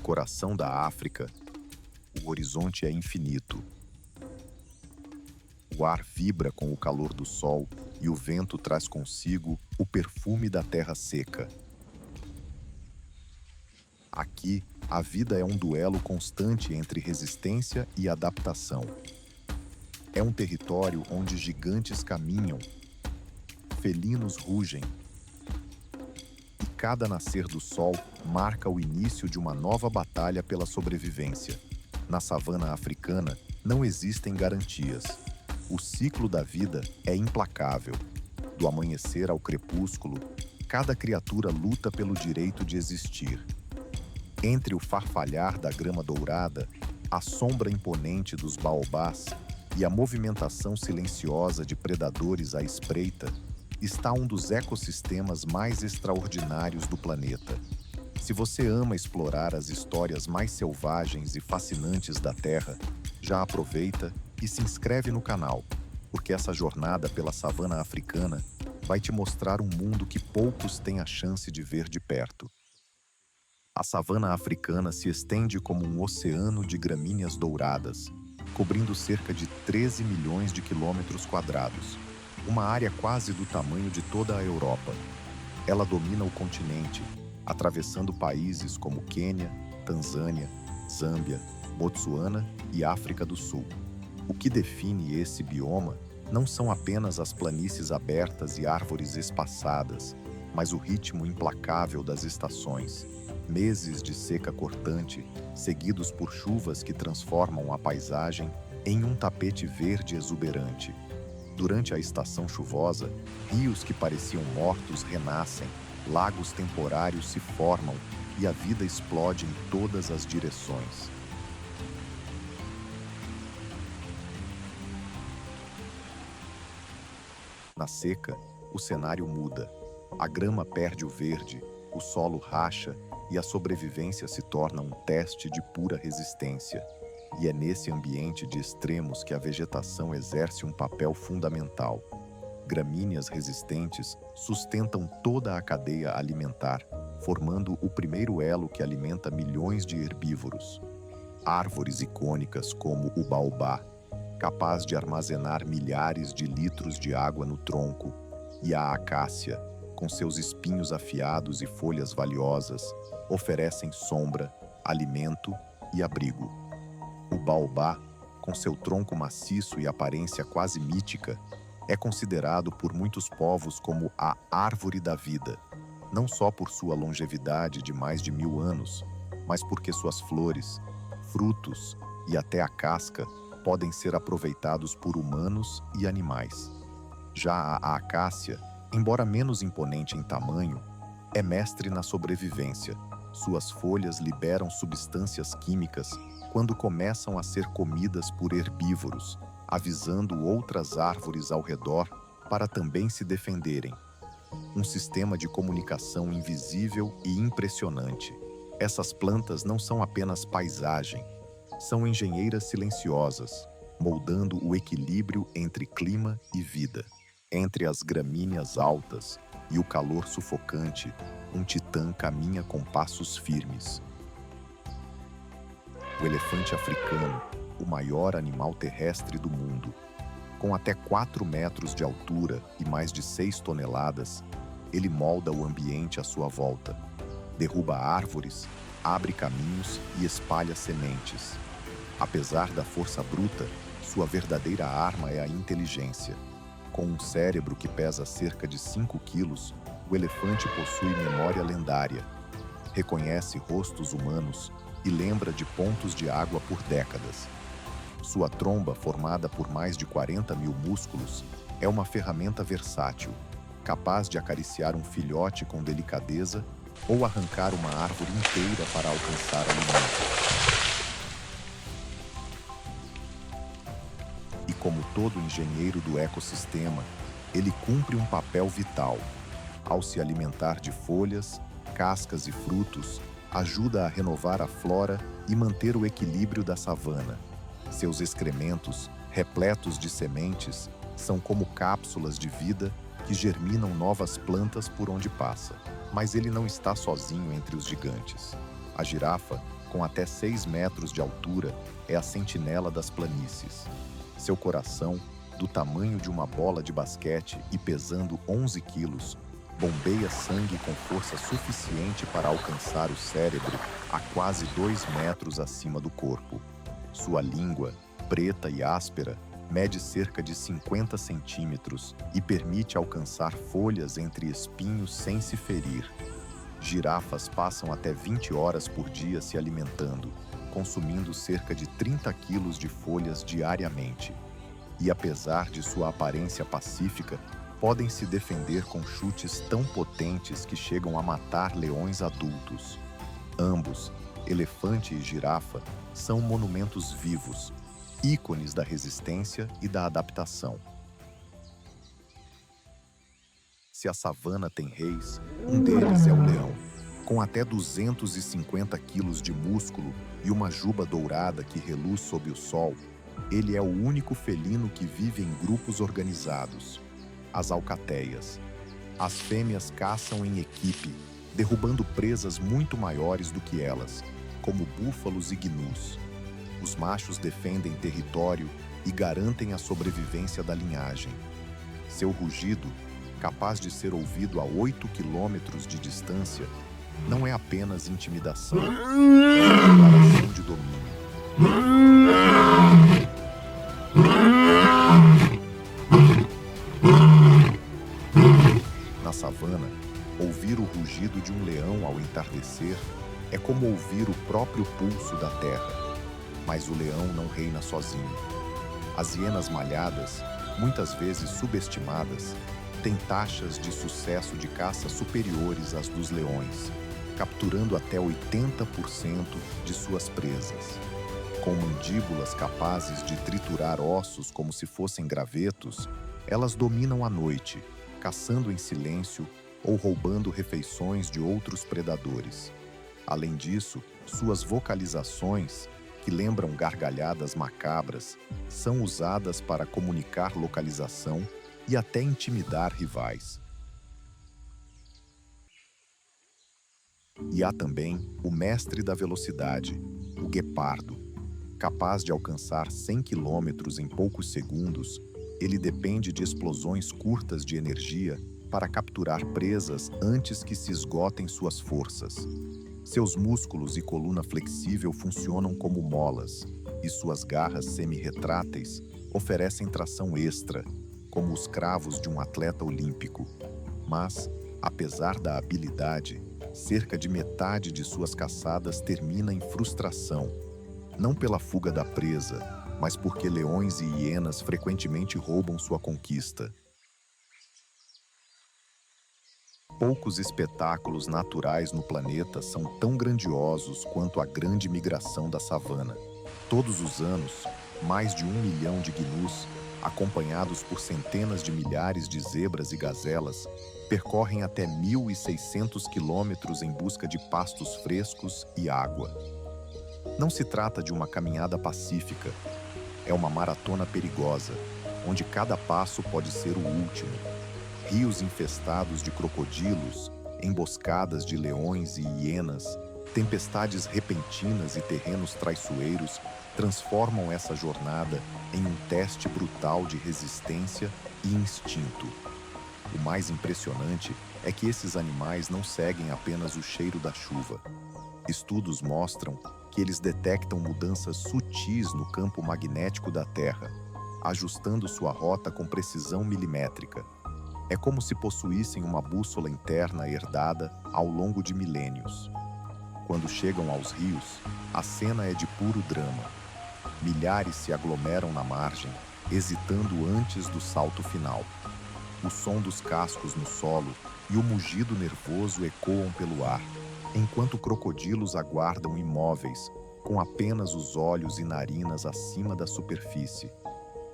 coração da África, o horizonte é infinito. O ar vibra com o calor do sol e o vento traz consigo o perfume da terra seca. Aqui, a vida é um duelo constante entre resistência e adaptação. É um território onde gigantes caminham, felinos rugem, e cada nascer do sol marca o início de uma nova batalha pela sobrevivência. Na savana africana, não existem garantias. O ciclo da vida é implacável. Do amanhecer ao crepúsculo, cada criatura luta pelo direito de existir. Entre o farfalhar da grama dourada, a sombra imponente dos baobás e a movimentação silenciosa de predadores à espreita, está um dos ecossistemas mais extraordinários do planeta. Se você ama explorar as histórias mais selvagens e fascinantes da Terra, já aproveita e se inscreve no canal, porque essa jornada pela savana africana vai te mostrar um mundo que poucos têm a chance de ver de perto. A savana africana se estende como um oceano de gramíneas douradas, cobrindo cerca de 13 milhões de quilômetros quadrados, uma área quase do tamanho de toda a Europa. Ela domina o continente, atravessando países como Quênia, Tanzânia, Zâmbia, Botsuana e África do Sul. O que define esse bioma não são apenas as planícies abertas e árvores espaçadas, mas o ritmo implacável das estações. Meses de seca cortante, seguidos por chuvas que transformam a paisagem em um tapete verde exuberante. Durante a estação chuvosa, rios que pareciam mortos renascem, lagos temporários se formam e a vida explode em todas as direções. Na seca, o cenário muda. A grama perde o verde, o solo racha e a sobrevivência se torna um teste de pura resistência. E é nesse ambiente de extremos que a vegetação exerce um papel fundamental. Gramíneas resistentes sustentam toda a cadeia alimentar, formando o primeiro elo que alimenta milhões de herbívoros. Árvores icônicas como o baobá, capaz de armazenar milhares de litros de água no tronco, e a acácia, com seus espinhos afiados e folhas valiosas, oferecem sombra, alimento e abrigo. O baobá, com seu tronco maciço e aparência quase mítica, é considerado por muitos povos como a árvore da vida, não só por sua longevidade de mais de 1000 anos, mas porque suas flores, frutos e até a casca podem ser aproveitados por humanos e animais. Já a acácia, embora menos imponente em tamanho, é mestre na sobrevivência. Suas folhas liberam substâncias químicas quando começam a ser comidas por herbívoros, avisando outras árvores ao redor para também se defenderem. Um sistema de comunicação invisível e impressionante. Essas plantas não são apenas paisagem, são engenheiras silenciosas, moldando o equilíbrio entre clima e vida. Entre as gramíneas altas e o calor sufocante, um titã caminha com passos firmes. O elefante africano, o maior animal terrestre do mundo. Com até 4 metros de altura e mais de 6 toneladas, ele molda o ambiente à sua volta. Derruba árvores, abre caminhos e espalha sementes. Apesar da força bruta, sua verdadeira arma é a inteligência. Com um cérebro que pesa cerca de 5 quilos, o elefante possui memória lendária. Reconhece rostos humanos e lembra de pontos de água por décadas. Sua tromba, formada por mais de 40 mil músculos, é uma ferramenta versátil, capaz de acariciar um filhote com delicadeza ou arrancar uma árvore inteira para alcançar alimento. E como todo engenheiro do ecossistema, ele cumpre um papel vital. Ao se alimentar de folhas, cascas e frutos, ajuda a renovar a flora e manter o equilíbrio da savana. Seus excrementos, repletos de sementes, são como cápsulas de vida que germinam novas plantas por onde passa. Mas ele não está sozinho entre os gigantes. A girafa, com até 6 metros de altura, é a sentinela das planícies. Seu coração, do tamanho de uma bola de basquete e pesando 11 quilos, bombeia sangue com força suficiente para alcançar o cérebro a quase 2 metros acima do corpo. Sua língua, preta e áspera, mede cerca de 50 centímetros e permite alcançar folhas entre espinhos sem se ferir. Girafas passam até 20 horas por dia se alimentando, consumindo cerca de 30 quilos de folhas diariamente. E apesar de sua aparência pacífica, podem se defender com chutes tão potentes que chegam a matar leões adultos. Ambos, elefante e girafa, são monumentos vivos, ícones da resistência e da adaptação. Se a savana tem reis, um deles é o leão. Com até 250 quilos de músculo e uma juba dourada que reluz sob o sol, ele é o único felino que vive em grupos organizados, as alcateias. As fêmeas caçam em equipe, derrubando presas muito maiores do que elas, como búfalos e gnus. Os machos defendem território e garantem a sobrevivência da linhagem. Seu rugido, capaz de ser ouvido a 8 quilômetros de distância, não é apenas intimidação, é uma declaração de domínio. Na savana, ouvir o rugido de um leão ao entardecer é como ouvir o próprio pulso da terra. Mas o leão não reina sozinho. As hienas malhadas, muitas vezes subestimadas, têm taxas de sucesso de caça superiores às dos leões, capturando até 80% de suas presas. Com mandíbulas capazes de triturar ossos como se fossem gravetos, elas dominam a noite, caçando em silêncio ou roubando refeições de outros predadores. Além disso, suas vocalizações, que lembram gargalhadas macabras, são usadas para comunicar localização e até intimidar rivais. E há também o mestre da velocidade, o guepardo. Capaz de alcançar 100 quilômetros em poucos segundos, ele depende de explosões curtas de energia para capturar presas antes que se esgotem suas forças. Seus músculos e coluna flexível funcionam como molas, e suas garras semi-retráteis oferecem tração extra, como os cravos de um atleta olímpico. Mas, apesar da habilidade, cerca de metade de suas caçadas termina em frustração, não pela fuga da presa, mas porque leões e hienas frequentemente roubam sua conquista. Poucos espetáculos naturais no planeta são tão grandiosos quanto a grande migração da savana. Todos os anos, mais de 1 milhão de gnus, acompanhados por centenas de milhares de zebras e gazelas, percorrem até 1.600 quilômetros em busca de pastos frescos e água. Não se trata de uma caminhada pacífica, é uma maratona perigosa, onde cada passo pode ser o último. Rios infestados de crocodilos, emboscadas de leões e hienas, tempestades repentinas e terrenos traiçoeiros transformam essa jornada em um teste brutal de resistência e instinto. O mais impressionante é que esses animais não seguem apenas o cheiro da chuva. Estudos mostram que eles detectam mudanças sutis no campo magnético da Terra, ajustando sua rota com precisão milimétrica. É como se possuíssem uma bússola interna herdada ao longo de milênios. Quando chegam aos rios, a cena é de puro drama. Milhares se aglomeram na margem, hesitando antes do salto final. O som dos cascos no solo e o mugido nervoso ecoam pelo ar, enquanto crocodilos aguardam imóveis, com apenas os olhos e narinas acima da superfície.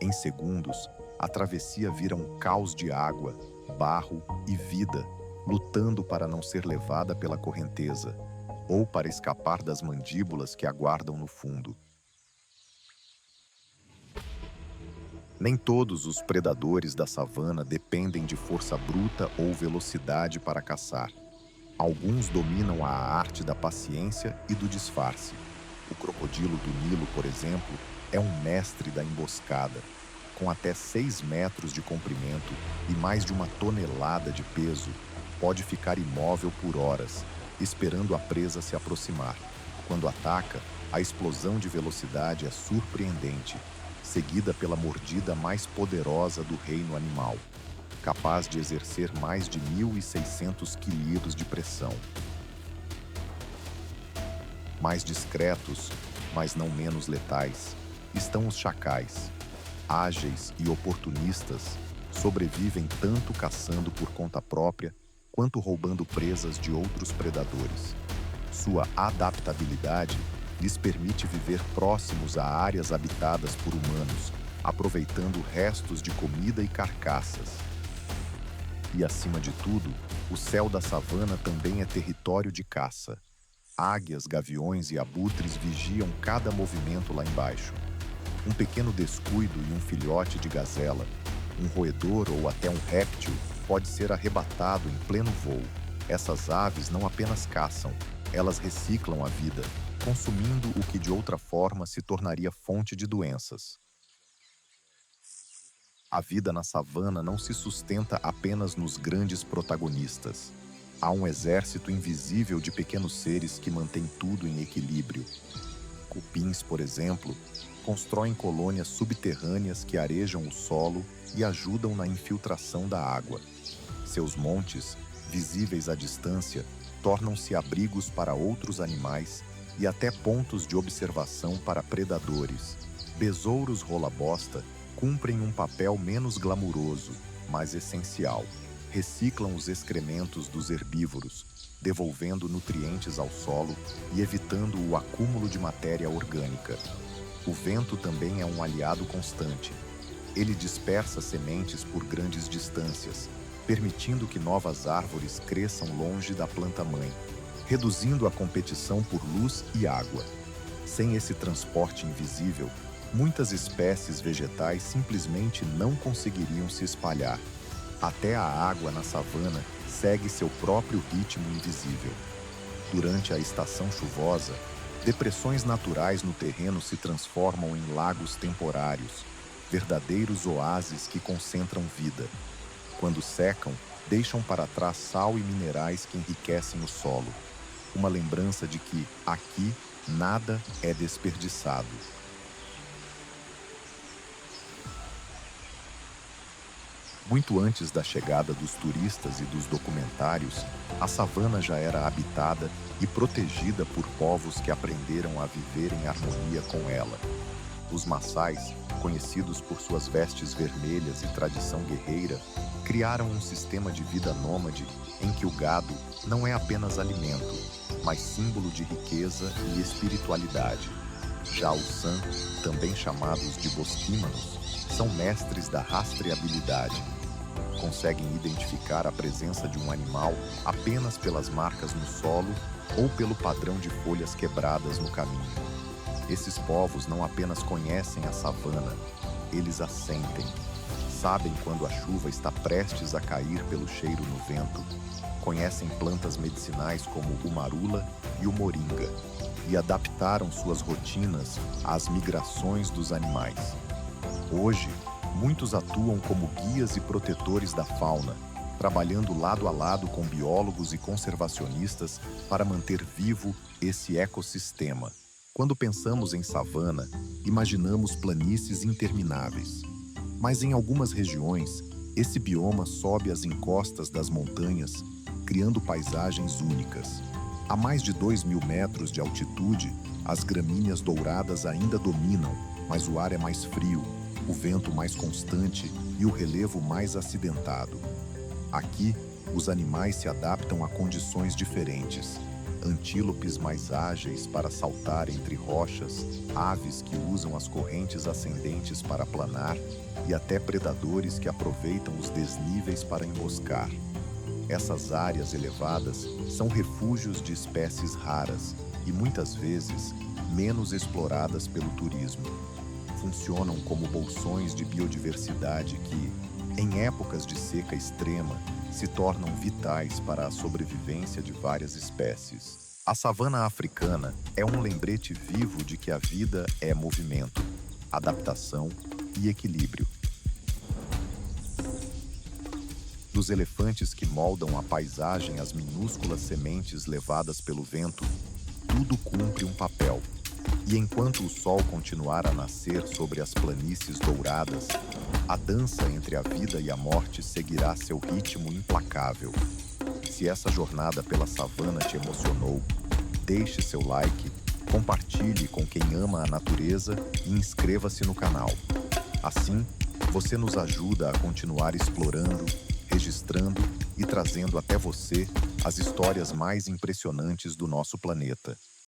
Em segundos, a travessia vira um caos de água, barro e vida, lutando para não ser levada pela correnteza, ou para escapar das mandíbulas que aguardam no fundo. Nem todos os predadores da savana dependem de força bruta ou velocidade para caçar. Alguns dominam a arte da paciência e do disfarce. O crocodilo do Nilo, por exemplo, é um mestre da emboscada. Com até 6 metros de comprimento e mais de 1 tonelada de peso, pode ficar imóvel por horas, esperando a presa se aproximar. Quando ataca, a explosão de velocidade é surpreendente, seguida pela mordida mais poderosa do reino animal, capaz de exercer mais de 1.600 quilos de pressão. Mais discretos, mas não menos letais, estão os chacais. Ágeis e oportunistas, sobrevivem tanto caçando por conta própria quanto roubando presas de outros predadores. Sua adaptabilidade lhes permite viver próximos a áreas habitadas por humanos, aproveitando restos de comida e carcaças. E, acima de tudo, o céu da savana também é território de caça. Águias, gaviões e abutres vigiam cada movimento lá embaixo. Um pequeno descuido e um filhote de gazela, um roedor ou até um réptil pode ser arrebatado em pleno voo. Essas aves não apenas caçam, elas reciclam a vida, consumindo o que de outra forma se tornaria fonte de doenças. A vida na savana não se sustenta apenas nos grandes protagonistas. Há um exército invisível de pequenos seres que mantém tudo em equilíbrio. Cupins, por exemplo, constroem colônias subterrâneas que arejam o solo e ajudam na infiltração da água. Seus montes, visíveis à distância, tornam-se abrigos para outros animais e até pontos de observação para predadores. Besouros rola-bosta cumprem um papel menos glamuroso, mas essencial. Reciclam os excrementos dos herbívoros, devolvendo nutrientes ao solo e evitando o acúmulo de matéria orgânica. O vento também é um aliado constante. Ele dispersa sementes por grandes distâncias, permitindo que novas árvores cresçam longe da planta-mãe, reduzindo a competição por luz e água. Sem esse transporte invisível, muitas espécies vegetais simplesmente não conseguiriam se espalhar. Até a água na savana segue seu próprio ritmo invisível. Durante a estação chuvosa, depressões naturais no terreno se transformam em lagos temporários, verdadeiros oásis que concentram vida. Quando secam, deixam para trás sal e minerais que enriquecem o solo. Uma lembrança de que, aqui, nada é desperdiçado. Muito antes da chegada dos turistas e dos documentários, a savana já era habitada e protegida por povos que aprenderam a viver em harmonia com ela. Os Maçais, conhecidos por suas vestes vermelhas e tradição guerreira, criaram um sistema de vida nômade em que o gado não é apenas alimento, mas símbolo de riqueza e espiritualidade. Já os San, também chamados de bosquímanos, são mestres da rastreabilidade. Conseguem identificar a presença de um animal apenas pelas marcas no solo ou pelo padrão de folhas quebradas no caminho. Esses povos não apenas conhecem a savana, eles a sentem. Sabem quando a chuva está prestes a cair pelo cheiro no vento. Conhecem plantas medicinais como o marula e o moringa e adaptaram suas rotinas às migrações dos animais. Hoje, muitos atuam como guias e protetores da fauna, trabalhando lado a lado com biólogos e conservacionistas para manter vivo esse ecossistema. Quando pensamos em savana, imaginamos planícies intermináveis. Mas em algumas regiões, esse bioma sobe as encostas das montanhas, criando paisagens únicas. A mais de 2.000 metros de altitude, as gramíneas douradas ainda dominam, mas o ar é mais frio, o vento mais constante e o relevo mais acidentado. Aqui, os animais se adaptam a condições diferentes. Antílopes mais ágeis para saltar entre rochas, aves que usam as correntes ascendentes para planar e até predadores que aproveitam os desníveis para emboscar. Essas áreas elevadas são refúgios de espécies raras e, muitas vezes, menos exploradas pelo turismo. Funcionam como bolsões de biodiversidade que, Em épocas de seca extrema, se tornam vitais para a sobrevivência de várias espécies. A savana africana é um lembrete vivo de que a vida é movimento, adaptação e equilíbrio. Dos elefantes que moldam a paisagem às minúsculas sementes levadas pelo vento, tudo cumpre um papel. E enquanto o sol continuar a nascer sobre as planícies douradas, a dança entre a vida e a morte seguirá seu ritmo implacável. Se essa jornada pela savana te emocionou, deixe seu like, compartilhe com quem ama a natureza e inscreva-se no canal. Assim, você nos ajuda a continuar explorando, registrando e trazendo até você as histórias mais impressionantes do nosso planeta.